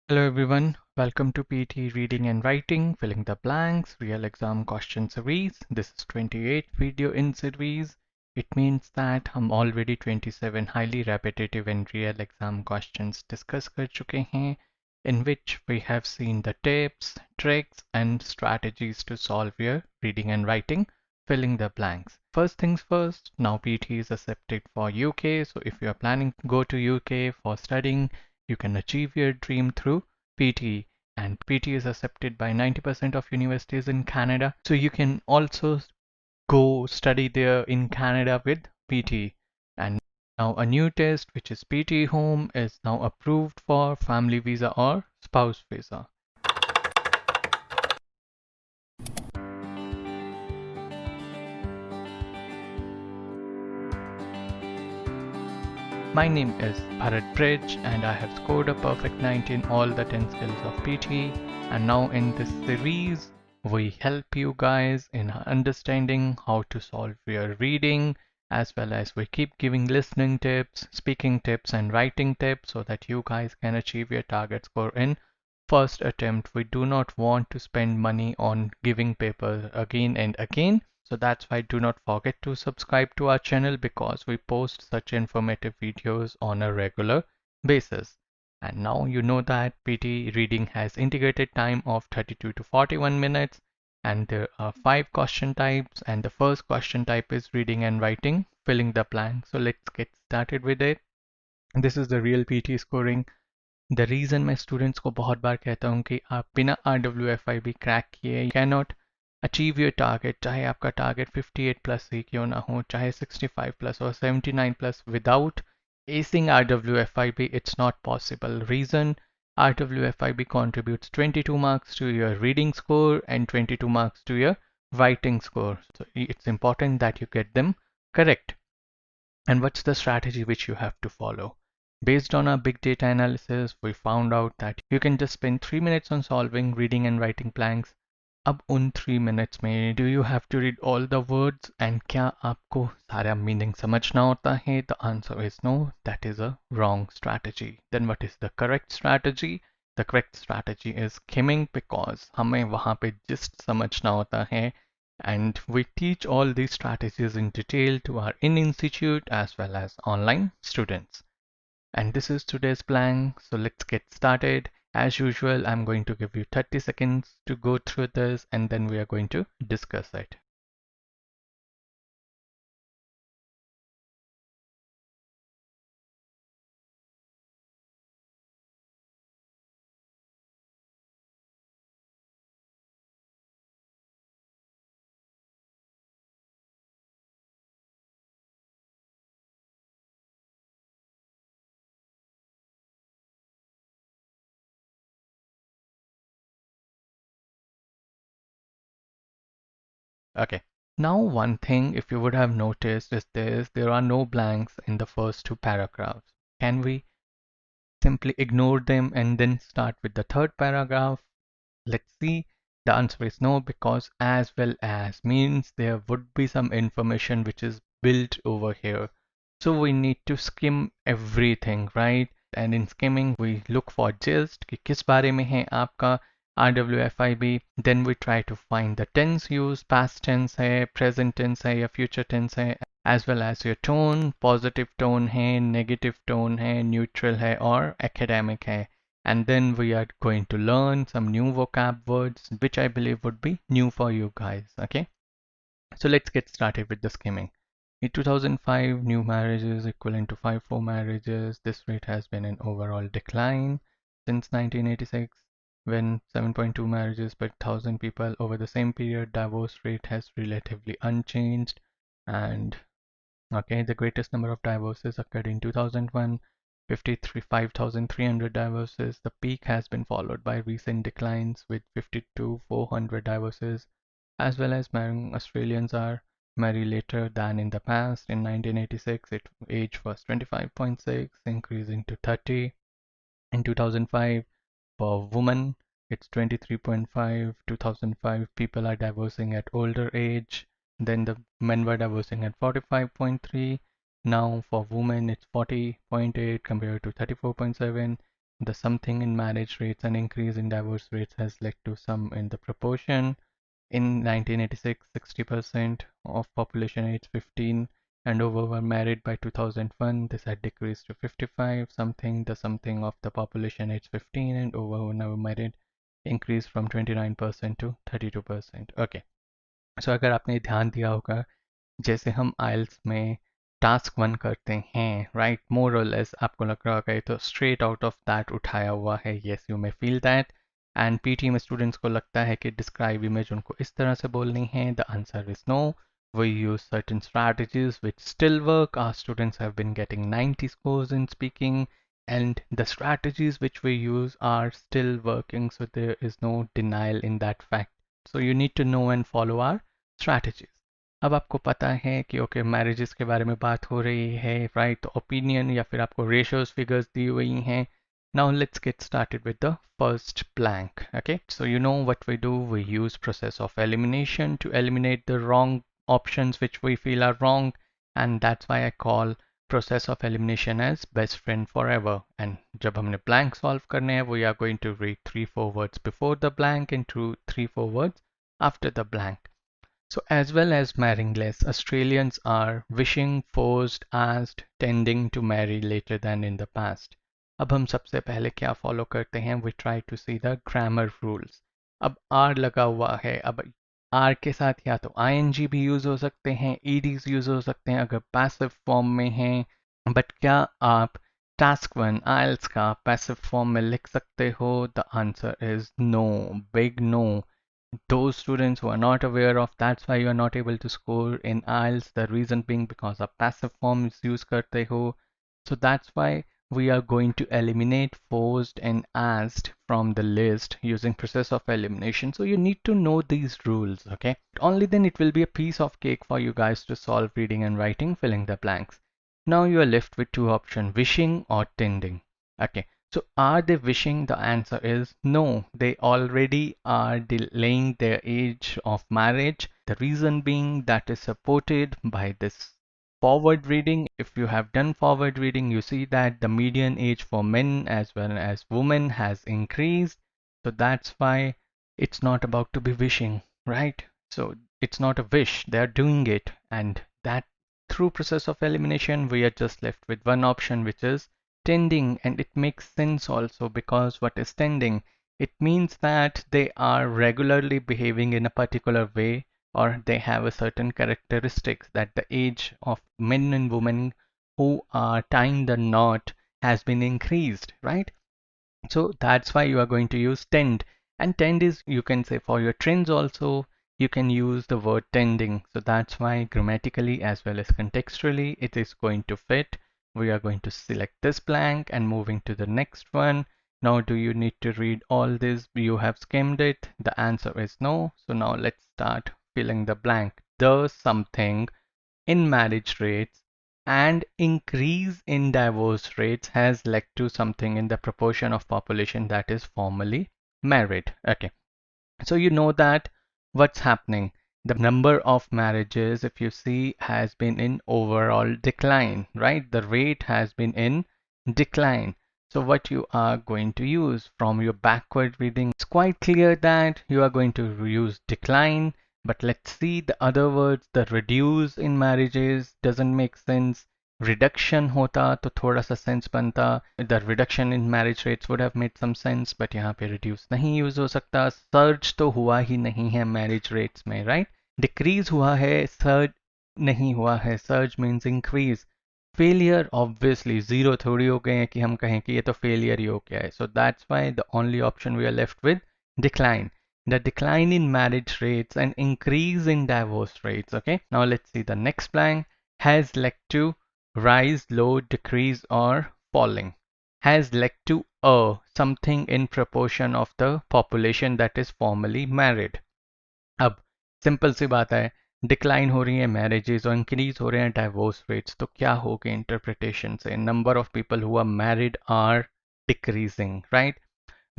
Hello everyone, welcome to PTE Reading and Writing, Filling the Blanks, Real Exam Question Series. This is 28th video in series. It means that हम already 27 highly repetitive and real exam questions discuss कर चुके हैं, in which we have seen the tips, tricks and strategies to solve your reading and writing, filling the blanks. First things first, now PTE is accepted for UK, so if you are planning to go to UK for studying, you can achieve your dream through PTE, and PTE is accepted by 90% of universities in Canada. So you can also go study there in Canada with PTE. And now a new test, which is PTE Home, is now approved for family visa or spouse visa. My name is Bhrat Brij and I have scored a perfect 90 in all the 10 skills of PTE, and now in this series we help you guys in understanding how to solve your reading, as well as we keep giving listening tips, speaking tips and writing tips so that you guys can achieve your target score in first attempt. We do not want to spend money on giving papers again and again. So that's why do not forget to subscribe to our channel, because we post such informative videos on a regular basis. And now you know that PT reading has integrated time of 32 to 41 minutes, and there are 5 question types, and the first question type is reading and writing, filling the blank. So let's get started with it. This is the real PT scoring. The reason मैं students को बहुत बार कहता हूँ कि आप बिना RWFIB crack किए can not achieve your target, चाहे आपका टारगेट 58 प्लस ही क्यों ना हो, चाहे 65 प्लस और 79 plus, without acing RWFIB it's not possible. Reason: RWFIB contributes 22 marks to your reading score and 22 marks to your writing score. So it's important that you get them correct. And what's the strategy which you have to follow? Based on our big data analysis, we found out that you can just spend 3 minutes on solving reading and writing blanks. अब उन 3 minutes में do you have to read all the words and क्या आपको सारा meaning समझना होता है? The answer is no, that is a wrong strategy. Then what is the correct strategy? The correct strategy is skimming, because हमें वहाँ पे just समझना होता है, and we teach all these strategies in detail to our in-institute as well as online students. And this is today's blank, so let's get started. As usual, I'm going to give you 30 seconds to go through this, and then we are going to discuss it. Okay. Now, one thing, if you would have noticed, is this: there are no blanks in the first 2 paragraphs. Can we simply ignore them and then start with the third paragraph? Let's see. The answer is no, because as well as means there would be some information which is built over here. So we need to skim everything, right? And in skimming, we look for gist कि किस बारे में है आपका RWFIB. Then we try to find the tense used, past tense है, present tense है या future tense है, as well as your tone, positive tone है, negative tone है, neutral है और academic है. And then we are going to learn some new vocab words, which I believe would be new for you guys. Okay, so let's get started with the skimming. In 2005, new marriages equivalent to 5-4 marriages. This rate has been in overall decline since 1986, when 7.2 marriages per 1,000 people. Over the same period, divorce rate has relatively unchanged. And okay, the greatest number of divorces occurred in 2001, 5,300 divorces. The peak has been followed by recent declines with 52,400 divorces, as well as marrying Australians are marry later than in the past. In 1986, its age was 25.6, increasing to 30. In 2005, for women, it's 23.5. 2005, people are divorcing at older age. Then the men were divorcing at 45.3. Now for women, it's 40.8 compared to 34.7. the something in marriage rates and increase in divorce rates has led to some in the proportion. In 1986, 60% of population age 15 and over were married. By 2001. This had decreased to 55 something. The something of the population age 15 and over who never married increased from 29% to 32%. Okay. So अगर आपने ध्यान दिया होगा जैसे हम आइल्स में task 1 करते हैं राइट मोर और लेस आपको लग रहा होगा ये तो स्ट्रेट आउट ऑफ दैट उठाया हुआ है yes you may feel that and PT में स्टूडेंट्स को लगता है कि डिस्क्राइब इमेज उनको इस तरह से बोलनी है the answer is no we use certain strategies which still work. Our students have been getting 90 scores in speaking and the strategies which we use are still working, so there is no denial in that fact. So you need to know and follow our strategies. अब आपको पता है कि okay marriages के बारे में बात हो रही है राइट तो ओपिनियन या फिर आपको रेशियोज फिगर्स दी हुई हैं. Now let's get started with the first blank. Okay, so you know what we do. We use process of elimination to eliminate the wrong options which we feel are wrong, and that's why I call process of elimination as best friend forever. And जब हमने blank solve करने हैं, we are going to read 3-4 words before the blank and 3-4 words after the blank. So as well as marrying less, Australians are wishing, forced, asked, tending to marry later than in the past. अब हम सबसे पहले क्या follow करते हैं? We try to see the grammar rules. अब R लगा हुआ है. अब R के साथ या तो ing भी यूज हो सकते हैं, eds यूज हो सकते हैं अगर पैसिव फॉर्म में हैं. बट क्या आप टास्क 1 आइल्स का पैसिव फॉर्म में लिख सकते हो? The answer is no, big no. Those students who are not aware of, that's why you are not able to score in IELTS. The reason being because of passive forms use karte ho. So that's why we are going to eliminate forced and asked from the list using process of elimination. So you need to know these rules, okay? Only then it will be a piece of cake for you guys to solve reading and writing, filling the blanks. Now you are left with two options, wishing or tending. Okay. So are they wishing? The answer is no. They already are delaying their age of marriage. The reason being that is supported by this forward reading. If you have done forward reading, you see that the median age for men as well as women has increased. So that's why it's not about to be wishing, right? So it's not a wish. They're doing it. And that through process of elimination, we are just left with one option, which is tending. And it makes sense also because what is tending? It means that they are regularly behaving in a particular way or they have a certain characteristics that the age of men and women who are tying the knot has been increased, right? So that's why you are going to use tend. And tend is, you can say for your trends also, you can use the word tending. So that's why grammatically as well as contextually, it is going to fit. We are going to select this blank and moving to the next one. Now, do you need to read all this? You have skimmed it. The answer is no. So now let's start filling the blank. The something in marriage rates and increase in divorce rates has led to something in the proportion of population that is formally married. Okay, so you know that what's happening. The number of marriages, if you see, has been in overall decline, right? The rate has been in decline. So what you are going to use from your backward reading, it's quite clear that you are going to use decline. But let's see the other words. The reduce in marriages doesn't make sense. Reduction hota to thoda sa sense banta. The reduction in marriage rates would have made some sense, but यहाँ पे reduce नहीं use हो सकता. Surge तो हुआ ही नहीं है marriage rates में, right? Decrease हुआ है, surge नहीं हुआ है. Surge means increase. Failure obviously zero थोड़ी हो गए हैं कि हम कहें कि ये तो failure ही हो गया है. So that's why the only option we are left with decline. The decline in marriage rates and increase in divorce rates. Okay, now let's see the next blank. Has led to rise, low, decrease or falling. Has led to something in proportion of the population that is formally married. अब simple सी बात है, decline हो रही है marriages और increase हो रहे हैं डाइवोर्स रेट्स, तो क्या हो गए इंटरप्रिटेशन से? Number of people who are married are decreasing, right?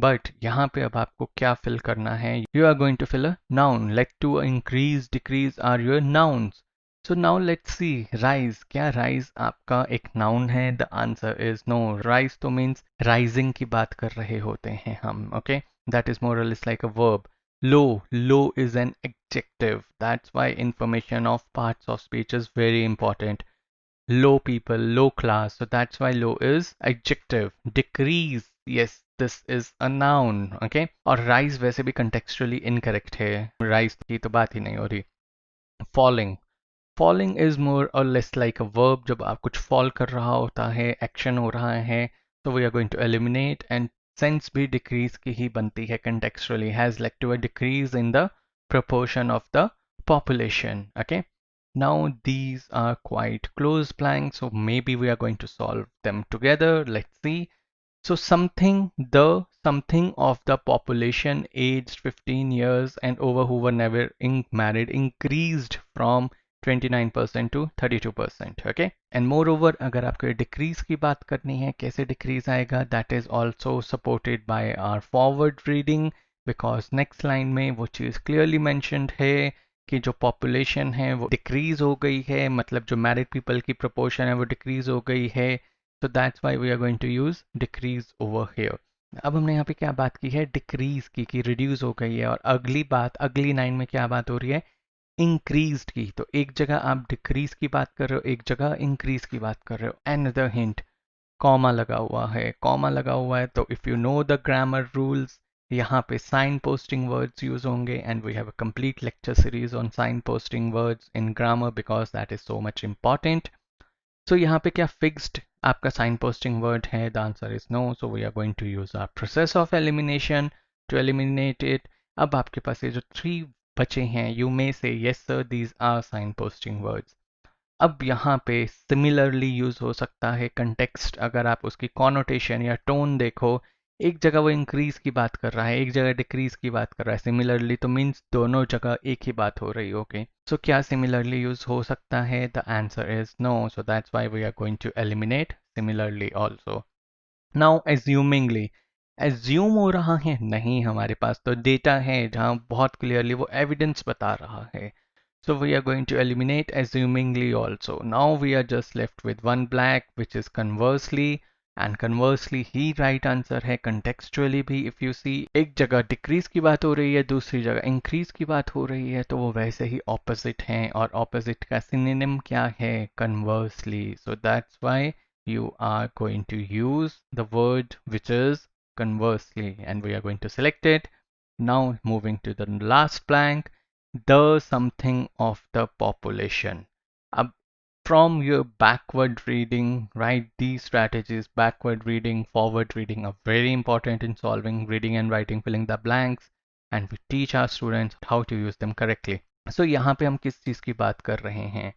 But यहाँ पे अब आपको क्या फिल करना है? You are going to fill a noun. Let to, increase, decrease are your nouns. So now let's see, rise. क्या rise आपका एक noun है? The answer is no. Rise तो means rising की बात कर रहे होते हैं हम. Okay, that is more or less like a verb. Low, low is an adjective. That's why information of parts of speech is very important. Low people, low class. So that's why low is adjective. Decrease, yes, this is a noun. Okay, और rise वैसे भी contextually incorrect है. Rise की तो बात ही नहीं हो रही. Falling. Falling is more or less like a verb. जब आप कुछ fall कर रहा होता है, action हो रहा है, so we are going to eliminate, and since भी decrease की ही बनती है contextually, has led to a decrease in the proportion of the population. Okay. Now these are quite close blanks, so maybe we are going to solve them together. Let's see. So something of the population aged 15 years and over who were never married increased from 29% to 32%. Okay, and moreover अगर आपको decrease की बात करनी है, कैसे decrease आएगा, that is also supported by our forward reading, because next line में वो चीज़ clearly mentioned है कि जो population है वो decrease हो गई है, मतलब जो married people की proportion है वो decrease हो गई है. So that's why we are going to use decrease over here. अब हमने यहाँ पे क्या बात की है, डिक्रीज की, कि रिड्यूस हो गई है, और अगली बात, अगली लाइन में क्या बात हो रही है, इंक्रीज्ड की. तो एक जगह आप डिक्रीज की बात कर रहे हो, एक जगह इंक्रीज की बात कर रहे हो. अनदर हिंट, कॉमा लगा हुआ है. कॉमा लगा हुआ है तो if you know the grammar rules, यहाँ पे साइन पोस्टिंग वर्ड्स यूज होंगे, and we have a complete lecture series on sign posting words in grammar because that is so much important. So यहाँ पे क्या फिक्स्ड आपका sign posting word है? The answer is no. So we are going to use our process of elimination to eliminate it. अब आपके पास ये जो 3 बचे हैं, you may say yes sir these are sign posting words. अब यहाँ पे सिमिलरली यूज हो सकता है कंटेक्स्ट. अगर आप उसकी कॉनोटेशन या टोन देखो, एक जगह वो इंक्रीज की बात कर रहा है, एक जगह डिक्रीज की बात कर रहा है. सिमिलरली तो मीन्स दोनों जगह एक ही बात हो रही है. ओके, सो क्या सिमिलरली यूज हो सकता है? The answer is no. So that's why we are going to eliminate similarly also. Now assumingly, assume हो रहा है नहीं, हमारे पास तो डेटा है जहाँ बहुत क्लियरली वो एविडेंस बता रहा है. So we are going to eliminate assumingly also. Now we are just left with one blank, which is conversely, and conversely he right answer है. Contextually भी if you see, एक जगह decrease की बात हो रही है, दूसरी जगह increase की बात हो रही है, तो वो वैसे ही opposite हैं, और opposite का synonym क्या है? Conversely. So that's why you are going to use the word which is conversely, and we are going to select it. Now moving to the last blank, the something of the population. From your backward reading, right, these strategies, backward reading, forward reading, are very important in solving reading and writing, filling the blanks, and we teach our students how to use them correctly. So यहाँ पे हम किस चीज़ की बात कर रहे हैं?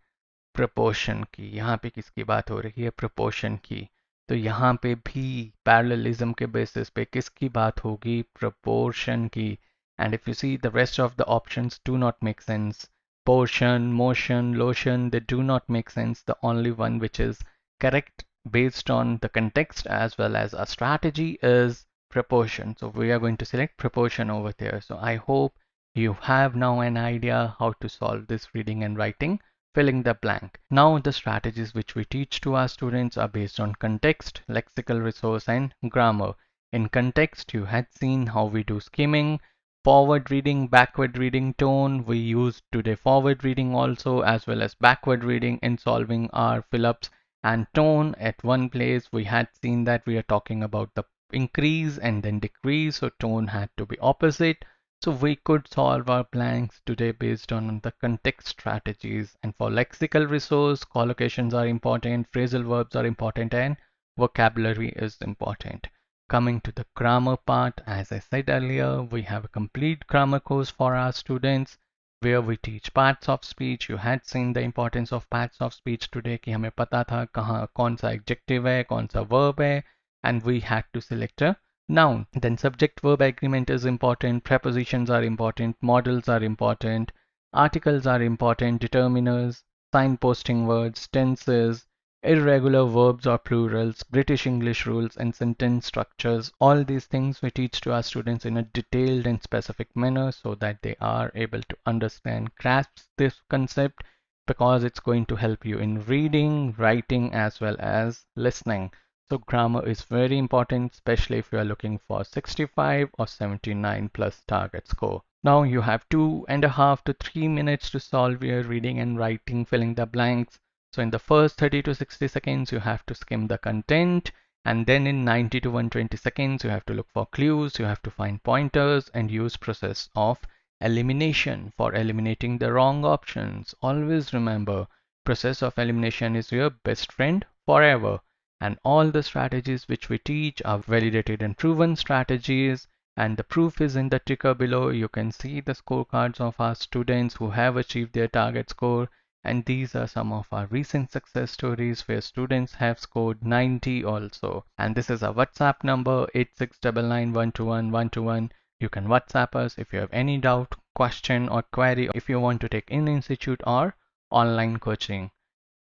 Proportion की. यहाँ पे किसकी बात हो रही है? प्रपोर्शन की. तो यहाँ पे भी पैरेललिज्म के बेसिस पे किसकी बात होगी? प्रपोर्शन की. And if you see, the rest of the options do not make sense. Portion, motion, lotion, they do not make sense. The only one which is correct based on the context as well as a strategy is proportion. So we are going to select proportion over there. So I hope you have now an idea how to solve this reading and writing, filling the blank. Now the strategies which we teach to our students are based on context, lexical resource, and grammar. In context, you had seen how we do skimming, forward reading, backward reading, tone. We use today forward reading also, as well as backward reading in solving our fill-ups, and tone. At one place we had seen that we are talking about the increase and then decrease, so tone had to be opposite. So we could solve our blanks today based on the context strategies. And for lexical resource, collocations are important, phrasal verbs are important, and vocabulary is important. Coming to the grammar part, as I said earlier, we have a complete grammar course for our students where we teach parts of speech. You had seen the importance of parts of speech today कि हमें पता था कहाँ कौन सा adjective है, कौन सा verb है, and we had to select a noun. Then subject verb agreement is important, prepositions are important, modals are important, articles are important, determiners, signposting words, tenses, irregular verbs or plurals, British English rules, and sentence structures. All these things we teach to our students in a detailed and specific manner so that they are able to understand, grasp this concept because it's going to help you in reading, writing, as well as listening. So grammar is very important, especially if you are looking for 65 or 79 plus target score. Now you have 2.5 to 3 minutes to solve your reading and writing, filling the blanks. So in the first 30 to 60 seconds, you have to skim the content. And then in 90 to 120 seconds, you have to look for clues, you have to find pointers and use process of elimination for eliminating the wrong options. Always remember, process of elimination is your best friend forever. And all the strategies which we teach are validated and proven strategies. And the proof is in the ticker below. You can see the scorecards of our students who have achieved their target score. And these are some of our recent success stories where students have scored 90 also. And this is our WhatsApp number 8699121121. You can WhatsApp us if you have any doubt, question or query, if you want to take in-institute or online coaching.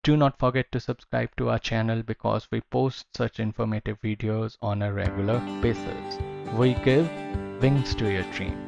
Do not forget to subscribe to our channel because we post such informative videos on a regular basis. We give wings to your dreams.